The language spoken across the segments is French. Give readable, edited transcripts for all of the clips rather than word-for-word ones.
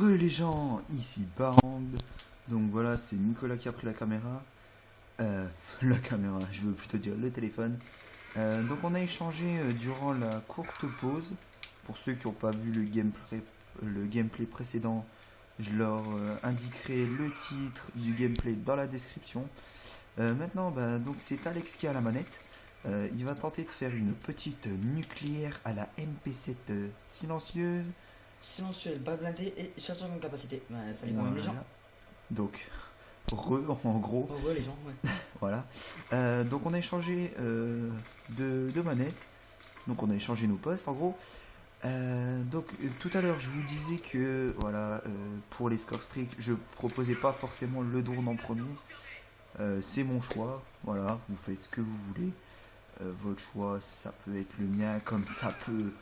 Les gens, ici Band. Donc voilà, c'est Nicolas qui a pris la caméra. La caméra, je veux plutôt dire le téléphone. Donc on a échangé durant la courte pause. Pour ceux qui n'ont pas vu le gameplay précédent, je leur indiquerai le titre du gameplay dans la description. Maintenant, donc c'est Alex qui a la manette. Il va tenter de faire une petite nucléaire à la MP7 silencieuse. Silencieux, pas blindé et chargeur de capacité. Bah, salut quand même les gens. Voilà. Donc, en gros. Oh, ouais, les gens, ouais. Voilà. Donc on a échangé de manettes. Donc on a échangé nos postes en gros. Donc tout à l'heure je vous disais que voilà, pour les score streaks je proposais pas forcément le drone en premier. C'est mon choix. Voilà, vous faites ce que vous voulez. Votre choix, ça peut être le mien comme ça peut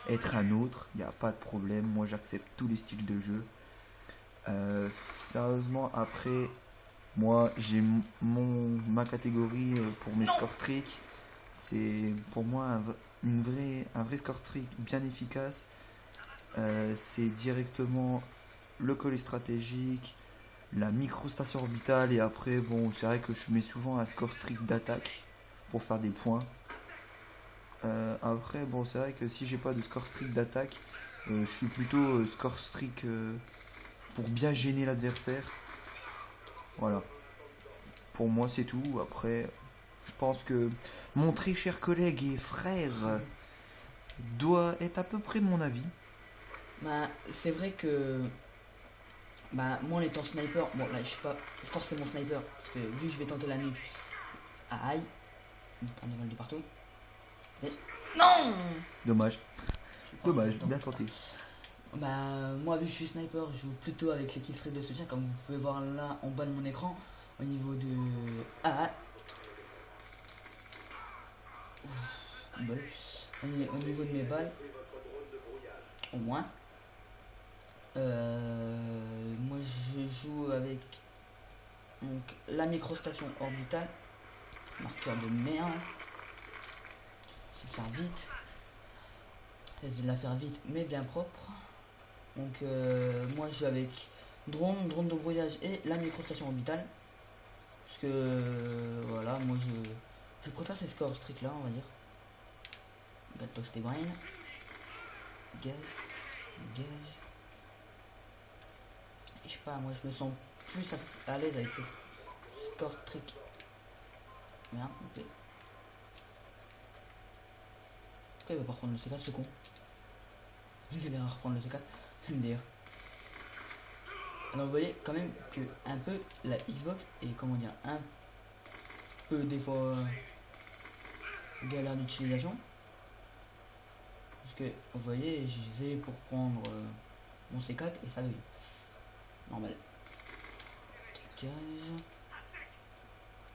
être un autre. Il n'y a pas de problème. Moi j'accepte tous les styles de jeu. Sérieusement, après, moi j'ai ma catégorie pour mes score streaks. C'est pour moi un vrai score streak bien efficace. C'est directement le collet stratégique, la microstation orbitale, et après, bon, c'est vrai que je mets souvent un score streak d'attaque pour faire des points. Après, bon, c'est vrai que si j'ai pas de score streak d'attaque, je suis plutôt score streak pour bien gêner l'adversaire. Voilà. Pour moi, c'est tout. Après, je pense que mon très cher collègue et frère doit être à peu près de mon avis. Bah, c'est vrai que. Bah, moi en étant sniper, bon là je suis pas forcément sniper, parce que vu que je vais tenter la nuque. Aïe! Il me prend des balles de partout. Non! Dommage. Dommage, Attends. bien tenté. Bah, moi vu que je suis sniper, je joue plutôt avec les killstreaks de soutien, comme vous pouvez voir là en bas de mon écran, au niveau de. Ah! Bol. Au niveau de mes balles, au moins. Moi je joue avec donc, la microstation orbitale, marqueur de merde. C'est de faire vite. C'est de la faire vite mais bien propre. Donc moi je joue avec drone de brouillage et la microstation orbitale. Parce que voilà, moi je préfère ces scores strict là, on va dire. Gâteau tes brain. Gage. Gage. Je sais pas, moi je me sens plus à l'aise avec ces scores trick. Merde, ok. Pourquoi il va pas reprendre le C4 ce con? Il a l'air à reprendre le C4, MDR. Alors vous voyez quand même que un peu la Xbox est, comment dire, un peu des fois galère d'utilisation. Parce que vous voyez, j'y vais pour prendre mon C4 et ça veut. Normal. Dégage.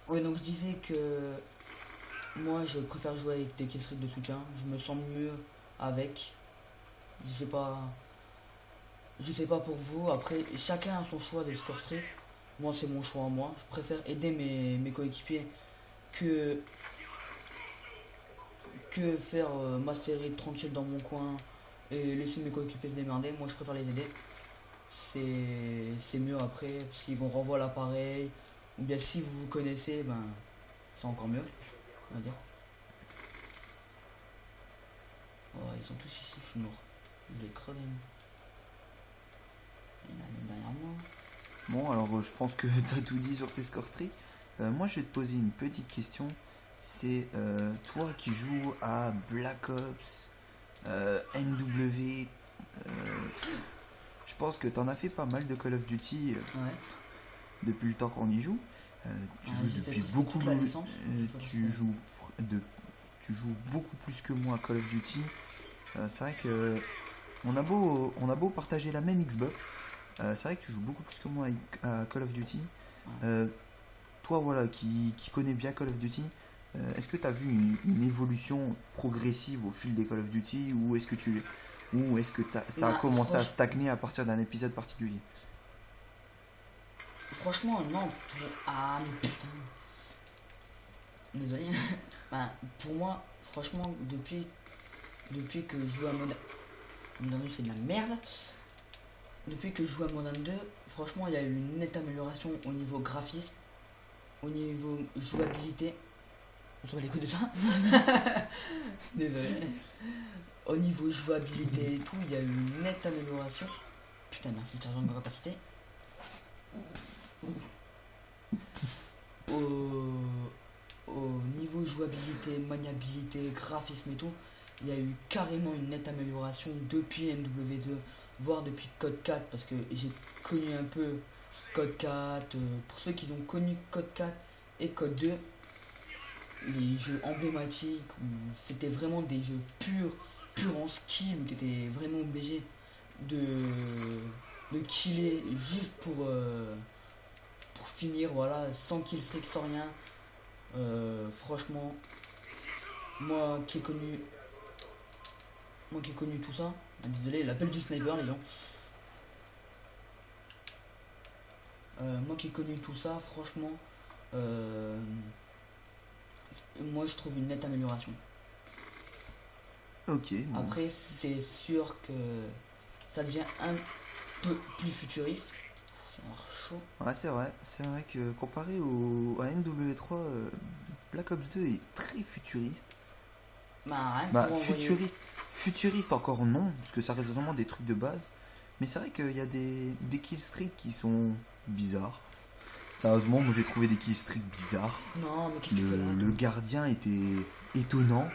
Ouais, donc je disais que moi je préfère jouer avec des killstreaks de soutien. Je me sens mieux avec. Je sais pas pour vous. Après, chacun a son choix de score streak. Moi c'est mon choix à moi. Je préfère aider mes coéquipiers que faire ma série tranquille dans mon coin et laisser mes coéquipiers se démerder. Moi je préfère les aider. C'est mieux après parce qu'ils vont renvoyer l'appareil, ou bien si vous vous connaissez, ben c'est encore mieux, on va dire. Oh, ils sont tous ici, je suis mort. Je vais crever. Il y en a une derrière moi. Bon, alors je pense que tu as tout dit sur tes score streaks. Moi, je vais te poser une petite question. C'est toi qui joues à Black Ops, NW. Je pense que tu en as fait pas mal de Call of Duty Ouais. depuis le temps qu'on y joue. Tu Ouais, joues j'ai fait depuis presque beaucoup. toute la licence. Tu joues beaucoup plus que moi à Call of Duty. C'est vrai que on a beau partager la même Xbox. C'est vrai que tu joues beaucoup plus que moi à Call of Duty. Toi, voilà, qui connais bien Call of Duty, est-ce que tu as vu une évolution progressive au fil des Call of Duty, ou est-ce que ça a commencé à stagner à partir d'un épisode particulier? Franchement, non. Ah, mais putain. Désolé. Bah, pour moi, franchement, depuis que je joue à Modern, je fais de la merde. depuis que je joue à Modern 2, franchement, il y a eu une nette amélioration au niveau graphisme, au niveau jouabilité. On s'en bat les couilles de ça. Désolé. Au niveau jouabilité et tout, il y a eu une nette amélioration. Putain, merci le chargeur de capacité. Au niveau jouabilité, maniabilité, graphisme et tout, il y a eu carrément une nette amélioration depuis MW2, voire depuis Code 4, parce que j'ai connu un peu Code 4. Pour ceux qui ont connu Code 4 et Code 2, les jeux emblématiques, où c'était vraiment des jeux purs en skill, où tu étais vraiment obligé de killer juste pour finir, voilà, sans kill streak, sans rien. Franchement, moi qui ai connu tout ça, désolé, l'appel du sniper les gens. Moi qui ai connu tout ça, franchement, moi je trouve une nette amélioration. Ok. Bon. Après, c'est sûr que ça devient un peu plus futuriste. J'ai l'air chaud. Ouais, c'est vrai que comparé à MW3, Black Ops 2 est très futuriste. Bah, rien Bah, pour envoyer. futuriste encore non, parce que ça reste vraiment des trucs de base. Mais c'est vrai qu'il y a des killstreaks qui sont bizarres. Sérieusement, moi j'ai trouvé des killstreaks bizarres. Non, mais qu'est-ce que tu fais là? Le gardien était étonnant.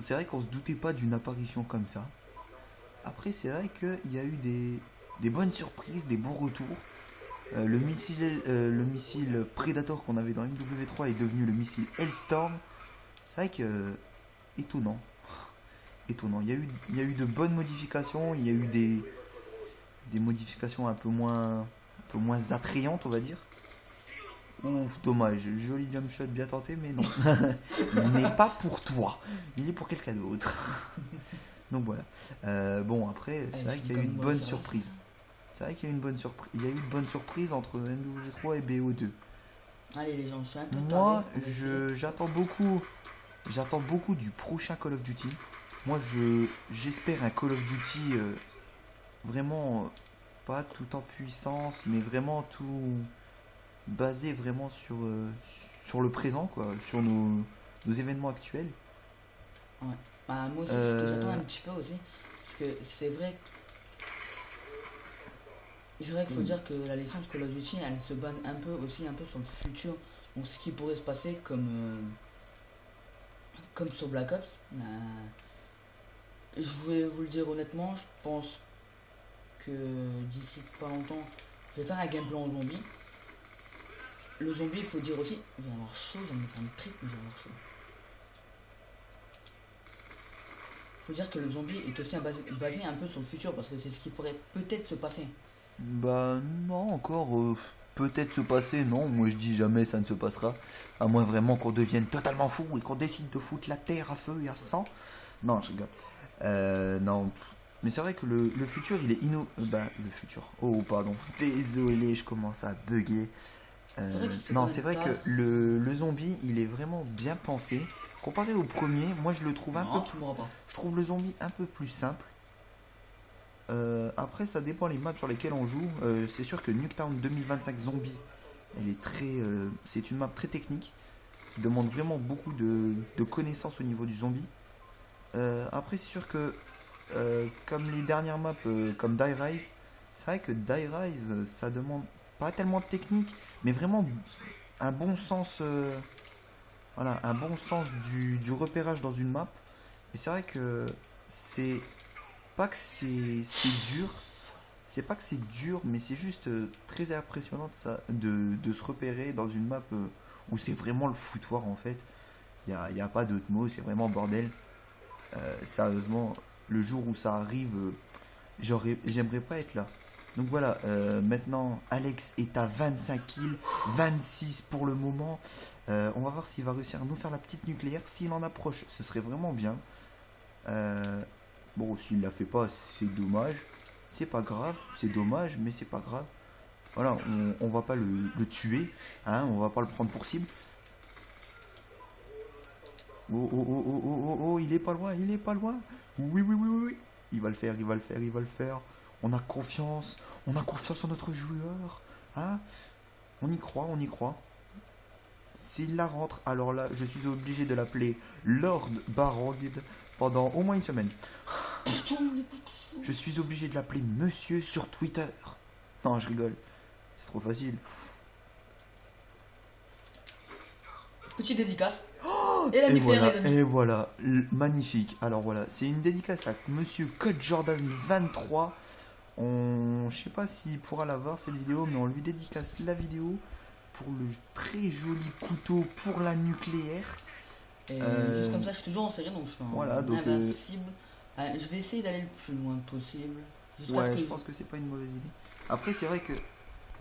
C'est vrai qu'on se doutait pas d'une apparition comme ça. Après, c'est vrai qu'il y a eu des bonnes surprises, des bons retours. Le missile Predator qu'on avait dans MW3 est devenu le missile Hellstorm. C'est vrai que étonnant. Étonnant. Il y a eu de bonnes modifications. Il y a eu des modifications un peu moins attrayantes, on va dire. Ouf, dommage. Joli jump shot bien tenté, mais non. Il n'est pas pour toi. Il est pour quelqu'un d'autre. Donc voilà. Bon, après, c'est vrai qu'il y a eu une bonne surprise. C'est vrai qu'il y a eu une bonne surprise. Il y a eu une bonne surprise entre MW3 et BO2. Allez les gens, je suis un peu Moi, taré, j'attends beaucoup du prochain Call of Duty. Moi, j'espère un Call of Duty vraiment pas tout en puissance, mais vraiment tout basé vraiment sur le présent, quoi, sur nos événements actuels. Ouais. Bah, moi aussi, ce que j'attends un petit peu aussi, parce que c'est vrai. Je dirais qu'il faut dire que la licence Call of Duty, elle se base un peu aussi un peu sur le futur. Donc ce qui pourrait se passer comme sur Black Ops. Je vais vous le dire honnêtement, je pense que d'ici pas longtemps, je vais faire un gameplay en zombie. Le zombie, il faut dire aussi, il va y avoir chaud, j'en ai fait une trick, mais je vais avoir chaud. Faut dire que le zombie est aussi basé un peu sur le futur, parce que c'est ce qui pourrait peut-être se passer. Bah non, encore peut-être se passer, non, moi je dis jamais ça ne se passera, à moins vraiment qu'on devienne totalement fou et qu'on décide de foutre la terre à feu et à sang. Non, je rigole. Non, mais c'est vrai que le futur il est bah le futur, oh pardon, désolé, je commence à bugger. Non, c'est vrai que le zombie il est vraiment bien pensé. Comparé au premier, moi je le trouve un peu... Tu mourras pas. Je trouve le zombie un peu plus simple. Après, ça dépend les maps sur lesquelles on joue. C'est sûr que Nuketown 2025 Zombie, elle est c'est une map très technique qui demande vraiment beaucoup de connaissances au niveau du zombie. Après, c'est sûr que comme les dernières maps, comme Die Rise, c'est vrai que Die Rise, ça demande pas tellement de technique, mais vraiment un bon sens, voilà, un bon sens du repérage dans une map. Et c'est vrai que c'est pas que c'est pas que c'est dur, mais c'est juste très impressionnant de se repérer dans une map où c'est vraiment le foutoir en fait. Y a pas d'autre mot, c'est vraiment bordel. Sérieusement, le jour où ça arrive, j'aimerais pas être là. Donc voilà, maintenant Alex est à 25 kills, 26 pour le moment. On va voir s'il va réussir à nous faire la petite nucléaire. S'il en approche, ce serait vraiment bien. Bon, s'il la fait pas, c'est dommage. C'est pas grave, c'est dommage, mais c'est pas grave. Voilà, on va pas le tuer, hein, on va pas le prendre pour cible. Oh, oh, oh, oh, oh, oh, oh, il est pas loin, il est pas loin. Oui, oui, oui, oui, oui. Il va le faire, il va le faire, il va le faire. On a confiance en notre joueur. Hein? On y croit, on y croit. S'il la rentre, alors là, je suis obligé de l'appeler Lord Barogd pendant au moins une semaine. Je suis obligé de l'appeler Monsieur sur Twitter. Non, je rigole. C'est trop facile. Petite dédicace. Et la nucléaire, les amis. Et voilà, magnifique. Alors voilà, c'est une dédicace à Monsieur Code Jordan 23. Je sais pas s'il pourra la voir cette vidéo, mais on lui dédicace la vidéo pour le très joli couteau pour la nucléaire. Et juste comme ça, je suis toujours en série, donc je suis invincible. Je vais essayer d'aller le plus loin possible. Ouais, je pense que c'est pas une mauvaise idée. Après, c'est vrai que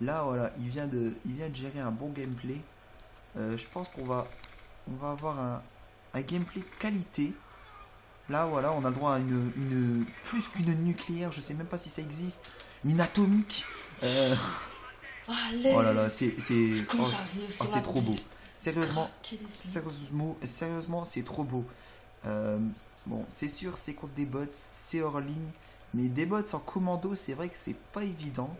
là, voilà, il vient de gérer un bon gameplay. Je pense qu'on va avoir un gameplay de qualité. Là, voilà, on a le droit à une plus qu'une nucléaire, je sais même pas si ça existe, une atomique. Oh là là, c'est trop beau. Sérieusement, c'est trop beau. Bon, c'est sûr, c'est contre des bots, c'est hors ligne, mais des bots en commando, c'est vrai que c'est pas évident.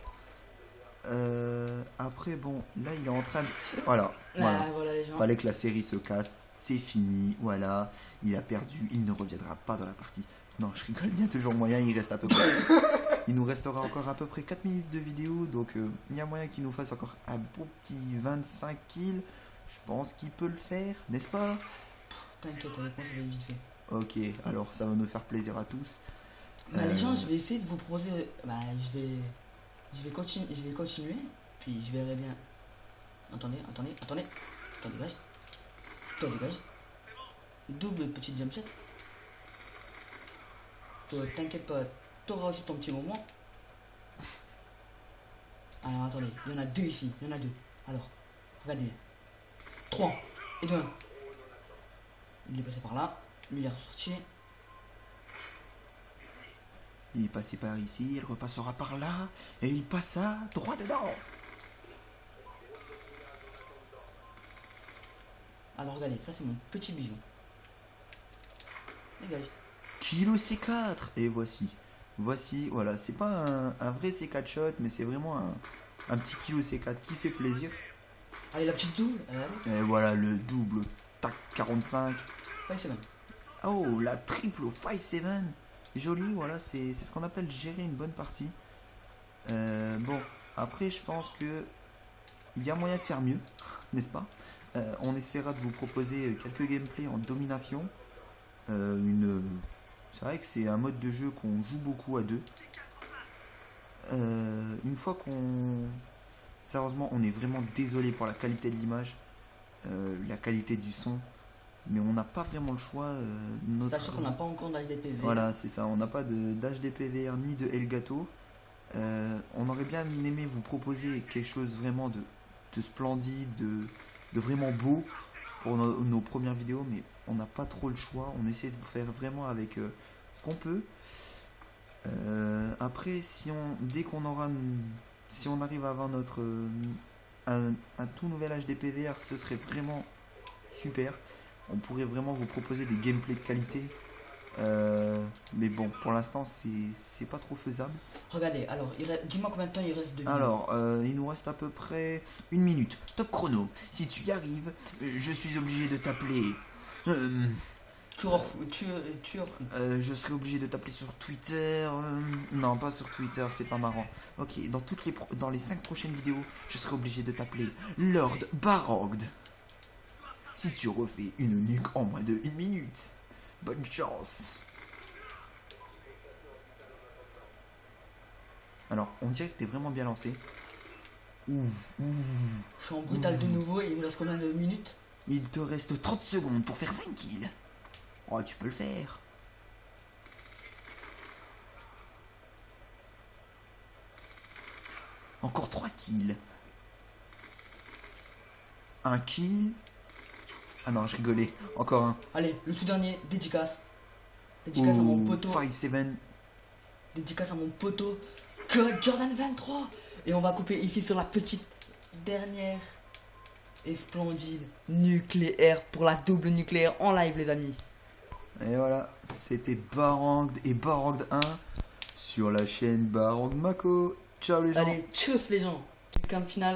Après, bon, là, il est en train de... Voilà. Les gens. Fallait que la série se casse. C'est fini. Voilà. Il a perdu. Il ne reviendra pas dans la partie. Non, je rigole bien. Toujours moyen. Il reste à peu près... il nous restera encore à peu près 4 minutes de vidéo. Donc, il y a moyen qu'il nous fasse encore un beau petit 25 kills. Je pense qu'il peut le faire. N'est-ce pas? T'inquiète, avec moi, ça va vite fait. Ok. Alors, ça va nous faire plaisir à tous. Les gens, je vais essayer de vous proposer... Je vais continuer, puis je verrai bien. Attendez, dégage. Toi, dégage. Double petit jump shot. Toi, t'inquiète pas, t'auras aussi ton petit moment. Alors, attendez, il y en a deux ici, il y en a deux. Alors, regardez bien. 3 et 2, 1. Il est passé par là, lui il est ressorti. Il est passé par ici, il repassera par là, et il passa droit dedans. Alors regardez, ça c'est mon petit bijou. Dégage. Kilo C4. Et voici, voilà, c'est pas un vrai C4 shot, mais c'est vraiment un petit kilo C4 qui fait plaisir. Allez, la petite double. Et voilà le double, tac, 45. 5-7. Oh, la triple au 5-7. Joli, voilà, c'est ce qu'on appelle gérer une bonne partie. Bon, après je pense que il y a moyen de faire mieux, n'est-ce pas? On essaiera de vous proposer quelques gameplays en domination. C'est vrai que c'est un mode de jeu qu'on joue beaucoup à deux. Une fois qu'on... Sérieusement, on est vraiment désolé pour la qualité de l'image, la qualité du son. Mais on n'a pas vraiment le choix. Sachant qu'on n'a pas encore d'HDPVR. Voilà, c'est ça. On n'a pas d'HDPVR ni de Elgato. On aurait bien aimé vous proposer quelque chose vraiment de splendide, de vraiment beau pour nos premières vidéos, mais on n'a pas trop le choix. On essaie de faire vraiment avec ce qu'on peut. Après, si on arrive à avoir un tout nouvel HDPVR, ce serait vraiment super. On pourrait vraiment vous proposer des gameplays de qualité. Mais bon, pour l'instant, c'est pas trop faisable. Regardez, alors, dis-moi combien de temps il reste de vidéo. Alors, il nous reste à peu près 1 minute. Top chrono. Si tu y arrives, je suis obligé de t'appeler. Je serai obligé de t'appeler sur Twitter. Non, pas sur Twitter, c'est pas marrant. Ok, dans les 5 prochaines vidéos, je serai obligé de t'appeler Lord Barogd. Si tu refais une nuque en moins de 1 minute. Bonne chance. Alors, on dirait que t'es vraiment bien lancé. Je suis en brutal de nouveau et il me reste combien de minutes? Il te reste 30 secondes pour faire 5 kills. Oh, tu peux le faire. Encore 3 kills. 1 kill. Ah non, je rigolais. Encore un. Allez, le tout dernier, dédicace. Dédicace à mon poteau. 5-7. Dédicace à mon poteau. Code Jordan 23. Et on va couper ici sur la petite dernière et splendide nucléaire pour la double nucléaire en live, les amis. Et voilà, c'était Barogd et Barogd 1 sur la chaîne Baron de Mako. Ciao les gens. Allez, tchuss les gens. Quelqu'un de final.